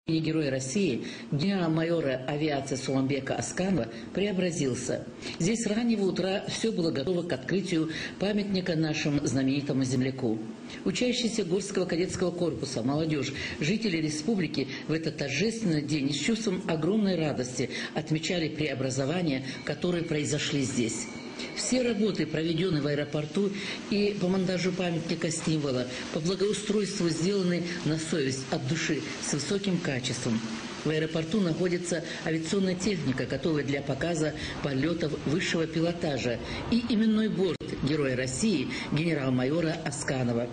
Герой России, генерал-майора авиации Суланбека Асканова, преобразился. Здесь с раннего утра все было готово к открытию памятника нашему знаменитому земляку. Учащиеся Горского кадетского корпуса, молодежь, жители республики в этот торжественный день с чувством огромной радости отмечали преобразования, которые произошли здесь. Все работы, проведенные в аэропорту и по монтажу памятника символа, по благоустройству сделаны на совесть, от души, с высоким качеством. В аэропорту находится авиационная техника, готовая для показа полетов высшего пилотажа, и именной борт Героя России генерал-майора Асканова.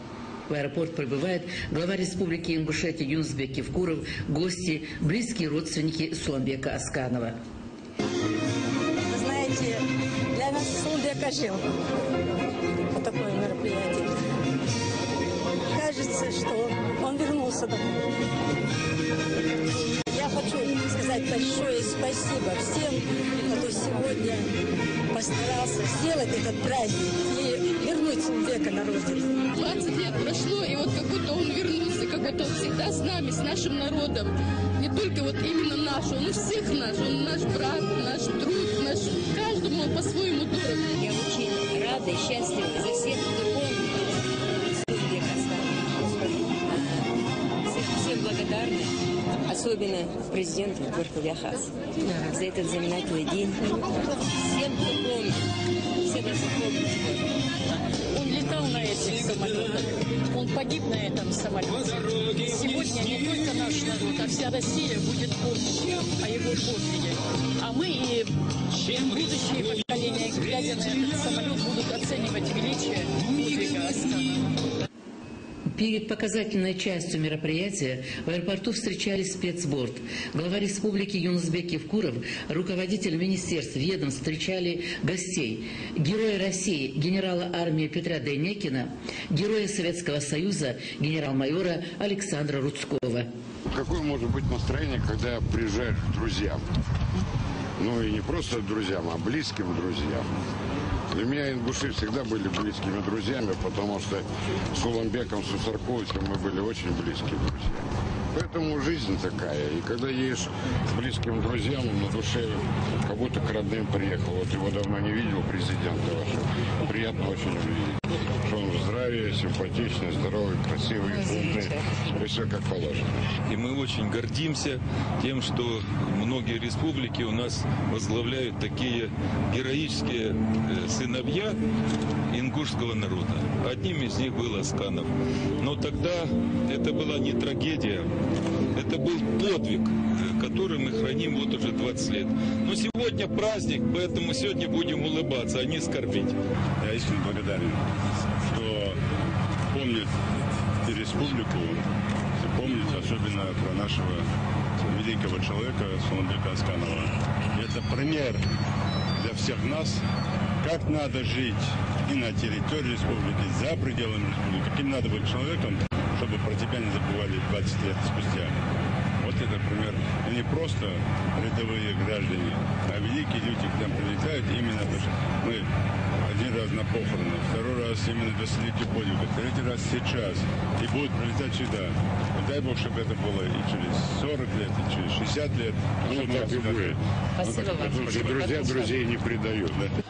В аэропорт прибывает глава Республики Ингушетия Юнусбек Евкуров, гости, близкие родственники Суланбека Асканова. Вы знаете, для нас Суланбек ожил. Вот такое мероприятие. Кажется, что он вернулся домой. Я хочу сказать большое спасибо всем, кто сегодня постарался сделать этот праздник и вернуть Суланбека на родину. 20 лет прошло, и вот как будто он вернулся, как будто он всегда с нами, с нашим народом. Не только вот именно наш, он у всех наш, он наш брат, наш друг, наш, каждому он по-своему дорог. Я очень рада и счастлива за всех, кто помнит Суланбека Асканова. Всем благодарны, особенно президенту Верховья Хас, за этот знаменательный день. Всем, кто помнит, все должны помнить. Он летал на этих самолетах, он погиб на этом самолете. Сегодня не только наш народ, а вся Россия будет помнить о его подвиге. А мы и будущие поколения, глядя на этот самолет, будут оценивать величие подвига Асканова. Перед показательной частью мероприятия в аэропорту встречали спецборд. Глава республики Юнусбек Евкуров, руководитель министерств, ведомств встречали гостей. Героя России, генерала армии Петра Дейнекина, героя Советского Союза, генерал-майора Александра Рудского. Какое может быть настроение, когда приезжаешь к друзьям? Ну и не просто друзьям, а близким друзьям. Для меня ингуши всегда были близкими друзьями, потому что с Суланбеком Сусарковичем мы были очень близкие друзья. Поэтому жизнь такая. И когда едешь к близким друзьям, на душе как будто к родным приехал. Вот его давно не видел, президента вашего. Приятно очень увидеть. Что он в здравии, симпатичный, здоровый, красивый, умный. И все как положено. И мы очень гордимся тем, что многие республики у нас возглавляют такие героические сыновья ингушского народа. Одним из них был Асканов. Но тогда это была не трагедия, это был подвиг, который мы храним вот уже 20 лет. Но сегодня праздник, поэтому сегодня будем улыбаться, а не скорбить. Я искренне благодарен, что помнит и республику, и помнит особенно про нашего великого человека Суланбека Асканова. Это пример для всех нас, как надо жить и на территории республики, за пределами республики, каким надо быть человеком, чтобы про тебя не забывали 20 лет спустя. Вот это пример. И не просто рядовые граждане, а великие люди к нам прилетают именно потому, что мы один раз на похороны, второй раз именно до столетия подвига, третий раз сейчас. И будут прилетать сюда. И дай Бог, чтобы это было и через 40 лет, и через 60 лет. Ну, так и будет. Спасибо вам. Потому что друзья друзей не предают. Да?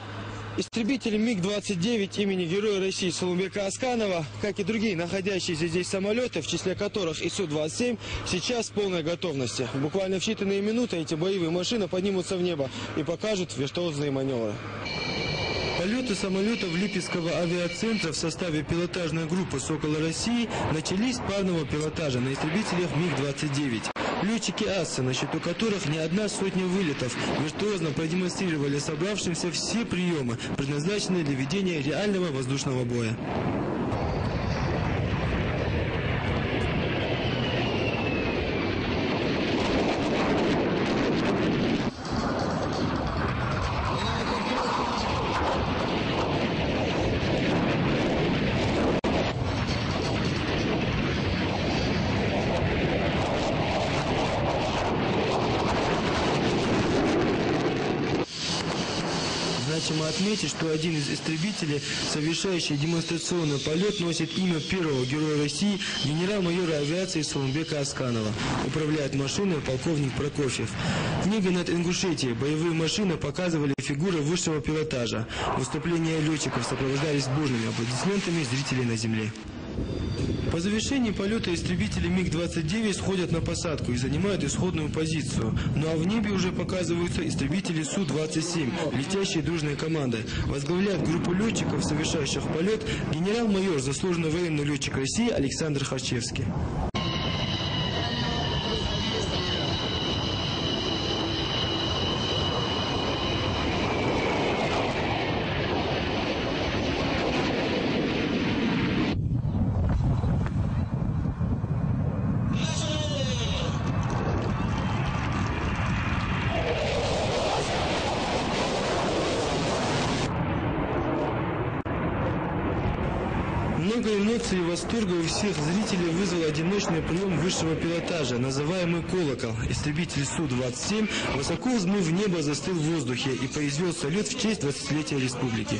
Истребители МиГ-29 имени Героя России Суланбека Асканова, как и другие находящиеся здесь самолеты, в числе которых и Су-27, сейчас в полной готовности. Буквально в считанные минуты эти боевые машины поднимутся в небо и покажут виртуозные маневры. Полеты самолетов Липецкого авиацентра в составе пилотажной группы «Сокола России» начались с парного пилотажа на истребителях МиГ-29. Летчики АСА, на счету которых не одна сотня вылетов, виртуозно продемонстрировали собравшимся все приемы, предназначенные для ведения реального воздушного боя. В значимо отметить, что один из истребителей, совершающий демонстрационный полет, носит имя первого героя России, генерал-майора авиации Сулумбека Асканова. Управляет машиной полковник Прокофьев. Книга над Ингушетией. Боевые машины показывали фигуры высшего пилотажа. Выступления летчиков сопровождались бурными аплодисментами зрителей на земле. По завершении полета истребители МиГ-29 сходят на посадку и занимают исходную позицию. Ну а в небе уже показываются истребители Су-27, летящие дружной командой. Возглавляет группу летчиков, совершающих полет, генерал-майор, заслуженный военный летчик России Александр Харчевский. Много эмоций и восторга у всех зрителей вызвал одиночный прием высшего пилотажа, называемый «Колокол». Истребитель Су-27, высоко взмыв в небо, застыл в воздухе и произвел салют в честь 20-летия республики.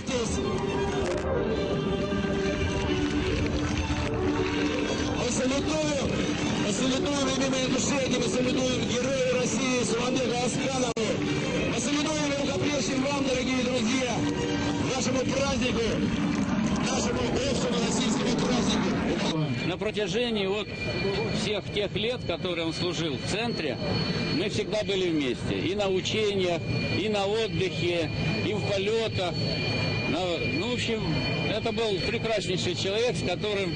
Салютуем именем Ингушетии, мы салютуем героя России Сулумбека Асканову. Мы салютуем рукоплещем вам, дорогие друзья, вашему празднику, нашему общему российскому празднику. На протяжении вот всех тех лет, которые он служил в центре, мы всегда были вместе. И на учениях, и на отдыхе, и в полетах. Ну, в общем, это был прекраснейший человек, с которым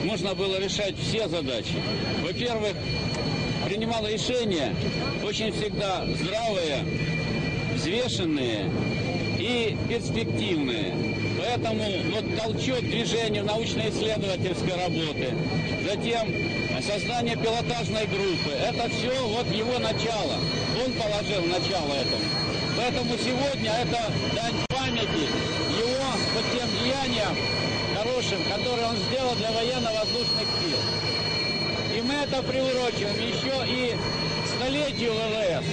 можно было решать все задачи. Во-первых, принимал решения очень всегда здравые, взвешенные и перспективные. Поэтому вот толчок к движению научно-исследовательской работы, затем создание пилотажной группы, это все вот его начало. Он положил начало этому. Поэтому сегодня это дань памяти его вот тем деяниям хорошим, которые он сделал для военно-воздушных сил. И мы это приурочиваем еще и столетию ВВС.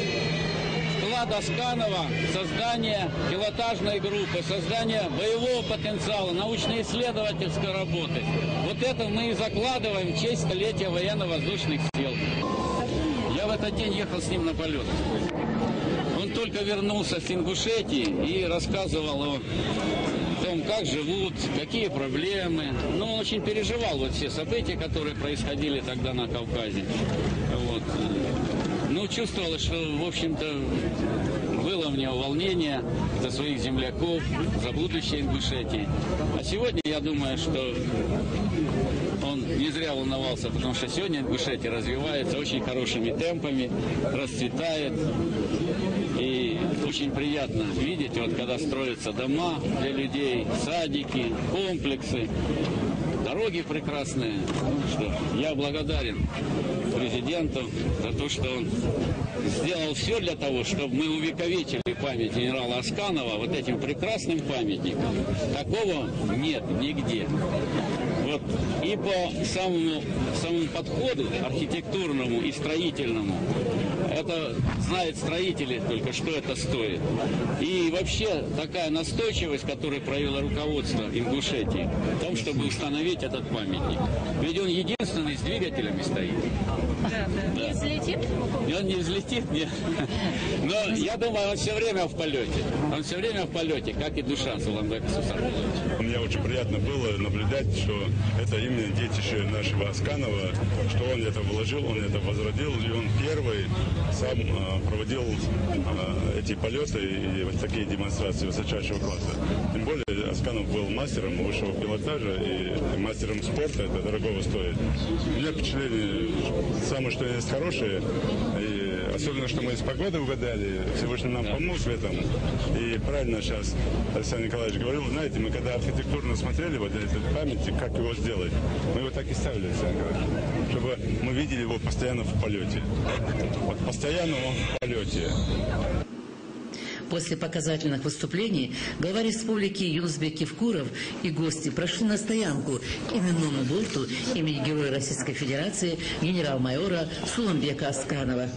Вклад Асканова, создание пилотажной группы, создание боевого потенциала, научно-исследовательской работы. Вот это мы и закладываем в честь столетия военно-воздушных сил. Я в этот день ехал с ним на полет. Он только вернулся с Ингушетии и рассказывал о том, как живут, какие проблемы. Но он очень переживал вот все события, которые происходили тогда на Кавказе. Вот. Ну, чувствовалось, что, в общем-то, было у него волнение за своих земляков, за будущее Ингушетии. А сегодня, я думаю, что он не зря волновался, потому что сегодня Ингушетия развивается очень хорошими темпами, расцветает. И очень приятно видеть, вот когда строятся дома для людей, садики, комплексы, дороги прекрасные. Ну, что, я благодарен президенту за то, что он сделал все для того, чтобы мы увековечили память генерала Асканова вот этим прекрасным памятником. Такого нет нигде. Вот. И по самому подходу архитектурному и строительному, это знают строители только, что это стоит. И вообще такая настойчивость, которую проявило руководство Ингушетии, в том, чтобы установить этот памятник. Ведь он единственный с двигателями стоит. Да. Не взлетит? Он не взлетит, нет. Но я думаю, он все время в полете. Он все время в полете, как и душа Сулумбека Сусарбуловича. Мне очень приятно было наблюдать, что это именно детище нашего Асканова, что он это вложил, он это возродил, и он первый сам проводил эти полеты и вот такие демонстрации высочайшего класса. Тем более Асканов был мастером высшего пилотажа и мастером спорта, это дорогого стоит. У меня впечатление самое, что есть хорошее, и особенно, что мы с погодой угадали, Всевышний нам помог в этом. И правильно сейчас Александр Николаевич говорил, знаете, мы когда архитектурно смотрели вот этот памятник, как его сделать, мы его так и ставили, Александр Николаевич, чтобы мы видели его постоянно в полете. Вот постоянно он в полете. После показательных выступлений глава республики Юнусбек Евкуров и гости прошли на стоянку к именному борту имени Героя Российской Федерации генерал-майора Сулумбека Асканова.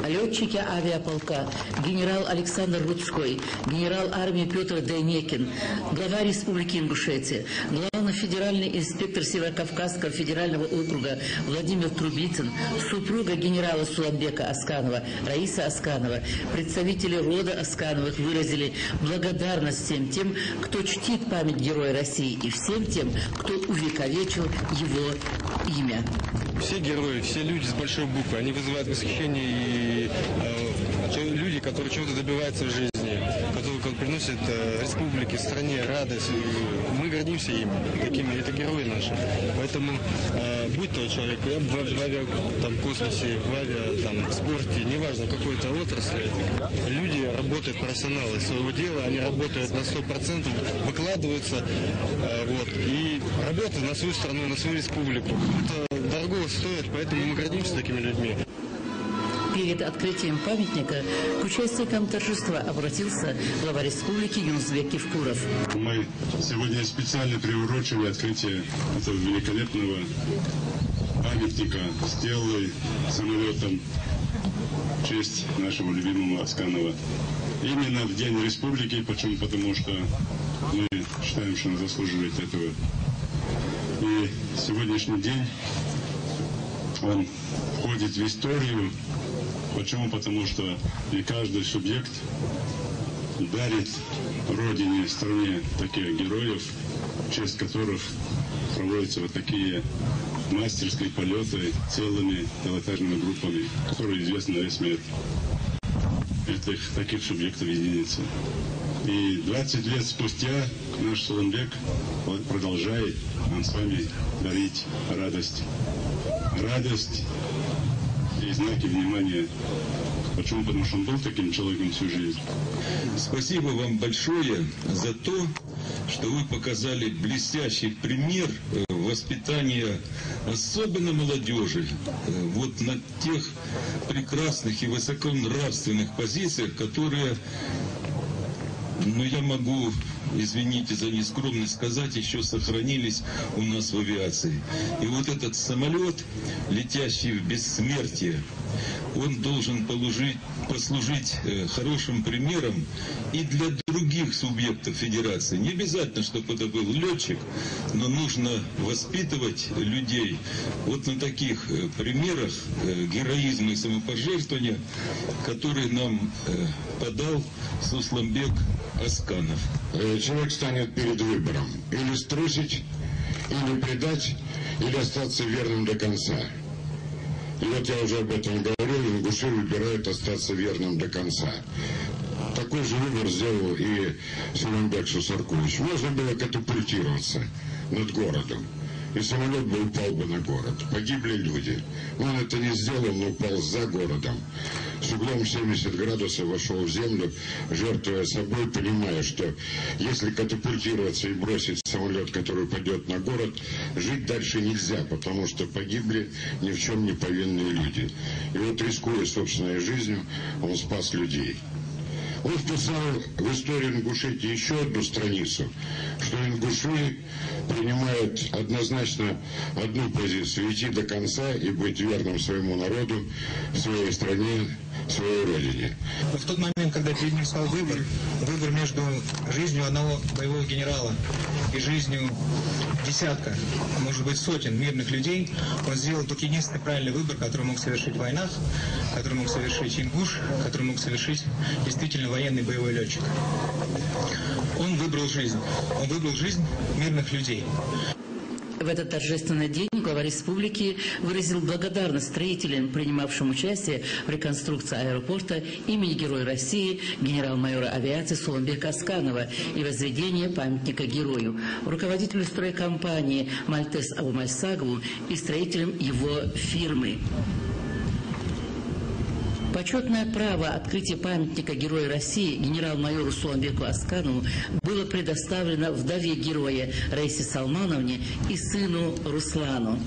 летчики авиаполка, генерал Александр Рудской, генерал армии Петр Дейнекин, глава Республики Ингушетия, главный федеральный инспектор Северокавказского федерального округа Владимир Трубицын, супруга генерала Суламбека Асканова Раиса Асканова, представители рода Аскановых выразили благодарность всем тем, кто чтит память Героя России, и всем тем, кто увековечил его имя. Все герои, все люди с большой буквы, они вызывают восхищение, и люди, которые чего-то добиваются в жизни, которые приносят республике, стране радость. Мы гордимся ими, такими, это герои наши. Поэтому, будь то человек в космосе, в спорте, неважно, какой-то отрасли, люди работают профессионалы своего дела, они работают на 100%, выкладываются, и работают на свою страну, на свою республику. Это дорого стоит, поэтому мы гордимся такими людьми. Перед открытием памятника к участникам торжества обратился глава республики Юнусбек Евкуров. Мы сегодня специально приурочили открытие этого великолепного памятника с телой, самолетом в честь нашего любимого Асканова. Именно в День Республики, почему? Потому что мы считаем, что он заслуживает этого. И сегодняшний день он входит в историю. Почему? Потому что и каждый субъект дарит родине, стране таких героев, в честь которых проводятся вот такие мастерские полеты целыми пилотажными группами, которые известны на весь мир. Таких субъектов единицы. И 20 лет спустя наш Суламбек продолжает нам с вами дарить радость. Радость и знаки внимания. Почему? Потому что он был таким человеком всю жизнь. Спасибо вам большое за то, что вы показали блестящий пример воспитания особенно молодежи вот на тех прекрасных и высоконравственных позициях, которые, я могу, извините за нескромность сказать, еще сохранились у нас в авиации. И вот этот самолет, летящий в бессмертие, он должен послужить хорошим примером и для других субъектов Федерации. Не обязательно, чтобы это был летчик, но нужно воспитывать людей вот на таких примерах героизма и самопожертвования, которые нам подал Суламбек Асканов. Человек станет перед выбором: или струсить, или предать, или остаться верным до конца. И вот я уже об этом говорил, ингуши выбирают остаться верным до конца. Такой же выбор сделал и Суламбек Сусаркович. Можно было катапультироваться над городом, и самолет бы упал бы на город. Погибли люди. Он это не сделал, но упал за городом. С углом 70 градусов вошел в землю, жертвуя собой, понимая, что если катапультироваться и бросить самолет, который упадет на город, жить дальше нельзя, потому что погибли ни в чем не повинные люди. И вот, рискуя собственной жизнью, он спас людей. Он вписал в историю Ингушетии еще одну страницу, что ингуши принимают однозначно одну позицию: идти до конца и быть верным своему народу, своей стране, своей родине. В тот момент, когда перед ним стал выбор между жизнью одного боевого генерала и жизнью десятка, может быть, сотен мирных людей, он сделал тот единственный правильный выбор, который мог совершить война, который мог совершить ингуш, который мог совершить действительно военный боевой летчик. Он выбрал жизнь. Он выбрал жизнь мирных людей. В этот торжественный день глава республики выразил благодарность строителям, принимавшим участие в реконструкции аэропорта имени Героя России генерал-майора авиации Суламбека Асканова и возведения памятника герою, руководителю стройкомпании Мальтес Абумальсагову и строителям его фирмы. Почетное право открытия памятника Героя России генерал-майору Суламбеку Асканову было предоставлено вдове героя Раисе Салмановне и сыну Руслану.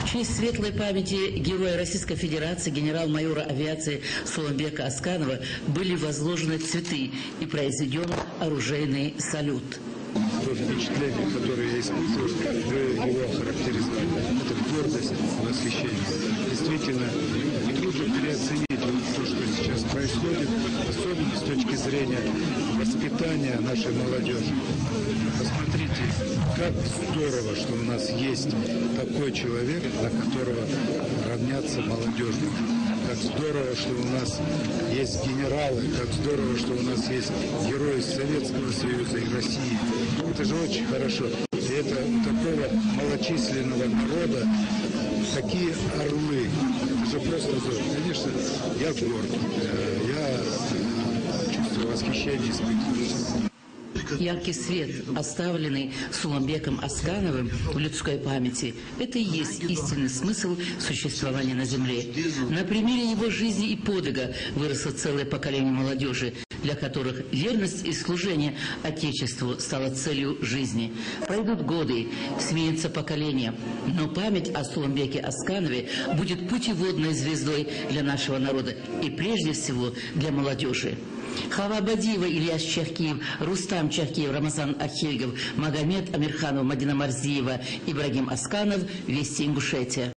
В честь светлой памяти Героя Российской Федерации генерал-майора авиации Суламбека Асканова были возложены цветы и произведен оружейный салют. То впечатление, которое я испытываю, вы его характеризовали. Это гордость, восхищение. Действительно, трудно переоценить происходит, особенно с точки зрения воспитания нашей молодежи. Посмотрите, как здорово, что у нас есть такой человек, на которого равнятся молодежники. Как здорово, что у нас есть генералы, как здорово, что у нас есть герои Советского Союза и России. Это же очень хорошо. И это такого малочисленного народа, такие орлы. Это же просто здорово. Конечно, я горд. Я чувствую восхищение, испытываю. Яркий свет, оставленный Суланбеком Аскановым в людской памяти, это и есть истинный смысл существования на земле. На примере его жизни и подвига выросло целое поколение молодежи, для которых верность и служение Отечеству стало целью жизни. Пройдут годы, сменятся поколения, но память о Суланбеке Асканове будет путеводной звездой для нашего народа и прежде всего для молодежи. Хава Бадиева, Ильяс Чахкиев, Рустам Чахкиев, Рамазан Ахельгов, Магомед Амирханов, Мадина Марзиева, Ибрагим Асканов, Вести Ингушетия.